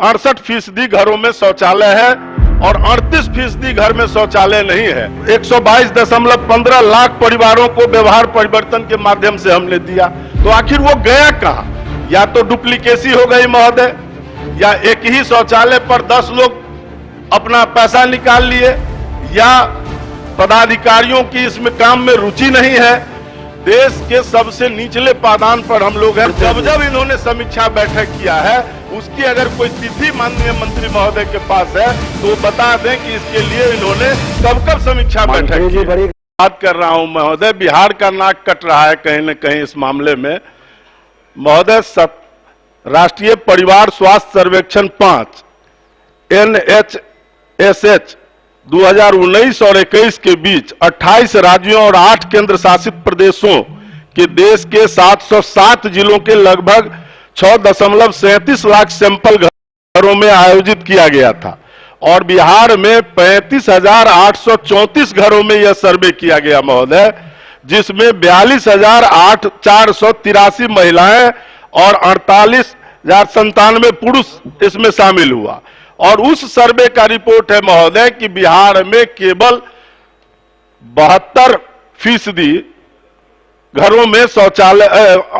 68% घरों में शौचालय है और 38% घर में शौचालय नहीं है। 122.15 लाख परिवारों को व्यवहार परिवर्तन के माध्यम से हमने दिया, तो आखिर वो गया कहां? या तो डुप्लीकेसी हो गई महोदय, या एक ही शौचालय पर 10 लोग अपना पैसा निकाल लिए, या पदाधिकारियों की इसमें काम में रुचि नहीं है। देश के सबसे निचले पायदान पर हम लोग हैं। जब इन्होंने समीक्षा बैठक किया है, उसकी अगर कोई तिथि माननीय मंत्री महोदय के पास है तो बता दें कि इसके लिए इन्होंने कब समीक्षा बैठक की। बात कर रहा हूं महोदय, बिहार का नाक कट रहा है कहीं न कहीं इस मामले में। महोदय, राष्ट्रीय परिवार स्वास्थ्य सर्वेक्षण 5 NHSH 2019 और 21 के बीच 28 राज्यों और 8 केंद्र शासित प्रदेशों के देश के 707 जिलों के लगभग 6.37 लाख सैंपल घरों में आयोजित किया गया था और बिहार में 35,834 घरों में यह सर्वे किया गया महोदय, जिसमें 42,483 महिलाएं और 48,097 पुरुष इसमें शामिल हुआ। और उस सर्वे का रिपोर्ट है महोदय कि बिहार में केवल 72% घरों में शौचालय,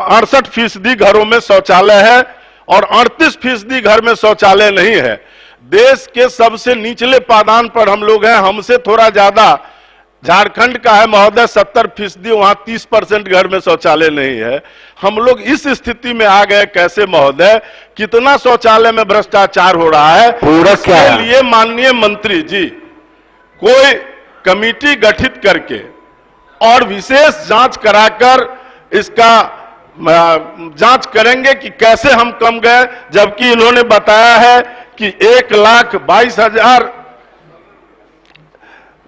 68% घरों में शौचालय है और 38% घर में शौचालय नहीं है। देश के सबसे निचले पायदान पर हम लोग हैं। हमसे थोड़ा ज्यादा झारखंड का है महोदय 70%, वहां 30% घर में शौचालय नहीं है। हम लोग इस स्थिति में आ गए कैसे महोदय? कितना शौचालय में भ्रष्टाचार हो रहा है, इसके लिए माननीय मंत्री जी कोई कमेटी गठित करके और विशेष जांच कराकर इसका जांच करेंगे कि कैसे हम कम गए, जबकि इन्होंने बताया है कि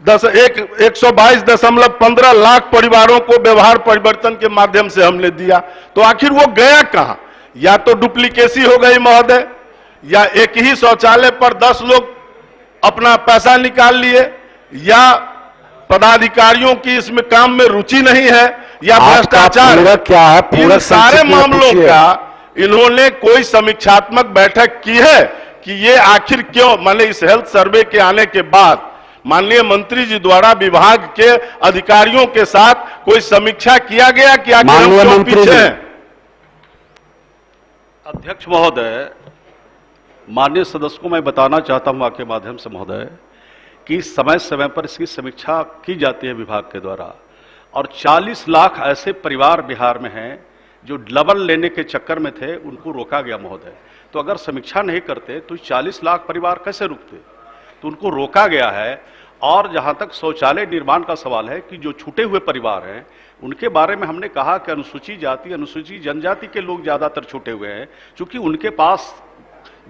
122.15 लाख परिवारों को व्यवहार परिवर्तन के माध्यम से हमने दिया, तो आखिर वो गया कहां? या तो डुप्लीकेसी हो गई महोदय, या एक ही शौचालय पर 10 लोग अपना पैसा निकाल लिए, या पदाधिकारियों की इसमें काम में रुचि नहीं है, या भ्रष्टाचार। क्या है? इन सारे मामलों का इन्होंने कोई समीक्षात्मक बैठक की है कि ये आखिर क्यों, माने इस हेल्थ सर्वे के आने के बाद माननीय मंत्री जी द्वारा विभाग के अधिकारियों के साथ कोई समीक्षा किया गया कि आखिर हम क्यों पीछे हैं? अध्यक्ष महोदय, माननीय सदस्य को मैं बताना चाहता हूं आपके माध्यम से महोदय कि समय समय पर इसकी समीक्षा की जाती है विभाग के द्वारा, और 40 लाख ऐसे परिवार बिहार में हैं जो डबल लेने के चक्कर में थे, उनको रोका गया महोदय। तो अगर समीक्षा नहीं करते तो 40 लाख परिवार कैसे रुकते? तो उनको रोका गया है। और जहां तक शौचालय निर्माण का सवाल है कि जो छूटे हुए परिवार हैं उनके बारे में हमने कहा कि अनुसूचित जाति, अनुसूचित जनजाति के लोग ज्यादातर छूटे हुए हैं, क्योंकि उनके पास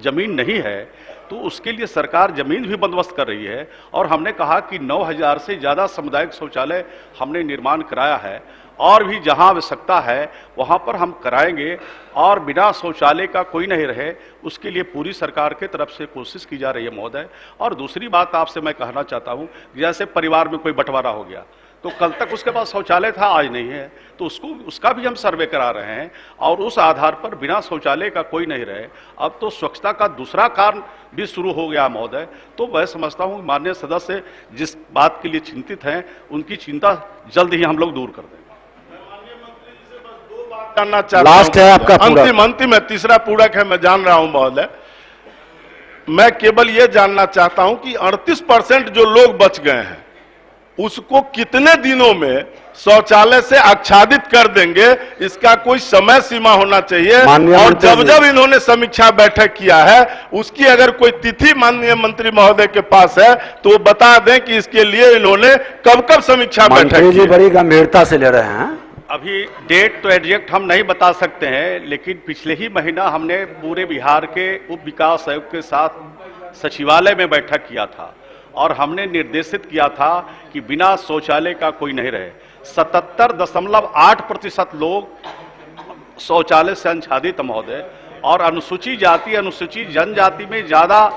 जमीन नहीं है, तो उसके लिए सरकार जमीन भी बंदोबस्त कर रही है। और हमने कहा कि 9,000 से ज्यादा सामुदायिक शौचालय हमने निर्माण कराया है, और भी जहां आवश्यकता है वहां पर हम कराएंगे, और बिना शौचालय का कोई नहीं रहे उसके लिए पूरी सरकार के तरफ से कोशिश की जा रही है महोदय। और दूसरी बात आपसे मैं कहना चाहता हूं, जैसे परिवार में कोई बंटवारा हो गया तो कल तक उसके पास शौचालय था, आज नहीं है, तो उसका भी हम सर्वे करा रहे हैं, और उस आधार पर बिना शौचालय का कोई नहीं रहे। अब तो स्वच्छता का दूसरा कारण भी शुरू हो गया महोदय। तो मैं समझता हूं माननीय सदस्य जिस बात के लिए चिंतित हैं उनकी चिंता जल्द ही हम लोग दूर कर देंगे। लास्ट है आपका अंतिम है, तीसरा पूरक है, मैं जान रहा हूं महोदय। मैं केवल यह जानना चाहता हूं कि 38% जो लोग बच गए हैं उसको कितने दिनों में शौचालय से आच्छादित कर देंगे, इसका कोई समय सीमा होना चाहिए। और जब इन्होंने समीक्षा बैठक किया है उसकी अगर कोई तिथि माननीय मंत्री महोदय के पास है तो बता दें कि इसके लिए इन्होंने कब समीक्षा बैठक की। बड़ी गंभीरता से ले रहे हैं। अभी डेट तो एग्जैक्ट हम नहीं बता सकते हैं, लेकिन पिछले ही महीना हमने पूरे बिहार के उप विकास आयुक्त के साथ सचिवालय में बैठक किया था और हमने निर्देशित किया था कि बिना शौचालय का कोई नहीं रहे। 77.8% लोग शौचालय से आच्छादित महोदय, और अनुसूचित जाति, अनुसूचित जनजाति में ज्यादा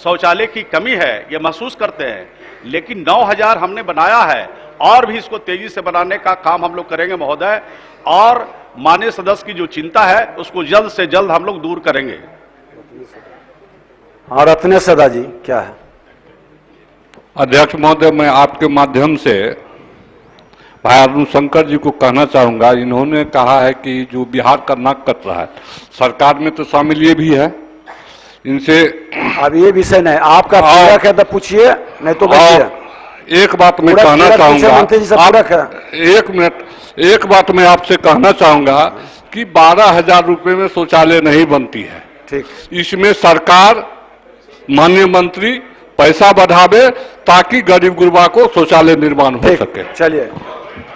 शौचालय की कमी है ये महसूस करते हैं, लेकिन 9,000 हमने बनाया है और भी इसको तेजी से बनाने का काम हम लोग करेंगे महोदय। और माननीय सदस्य की जो चिंता है उसको जल्द से जल्द हम लोग दूर करेंगे। और रत्नेश सदा जी क्या है? अध्यक्ष महोदय, मैं आपके माध्यम से भाई अरुण शंकर जी को कहना चाहूंगा, इन्होंने कहा है कि जो बिहार का नाक कट रहा है, सरकार में तो शामिल ये भी है, इनसे अब ये विषय नहीं, आपका पूरक है तो पूछिए, नहीं तो बचिए। एक बात मैं पूरक- कहना पूरक पूछे, चाहूंगा, मंत्री जी से पूरक है। एक मिनट, एक बात मैं आपसे कहना चाहूंगा कि 12,000 रुपए में शौचालय नहीं बनती है। ठीक, इसमें सरकार, माननीय मंत्री पैसा बढ़ावे ताकि गरीब गुरबा को शौचालय निर्माण हो ठीक, सके। चलिए।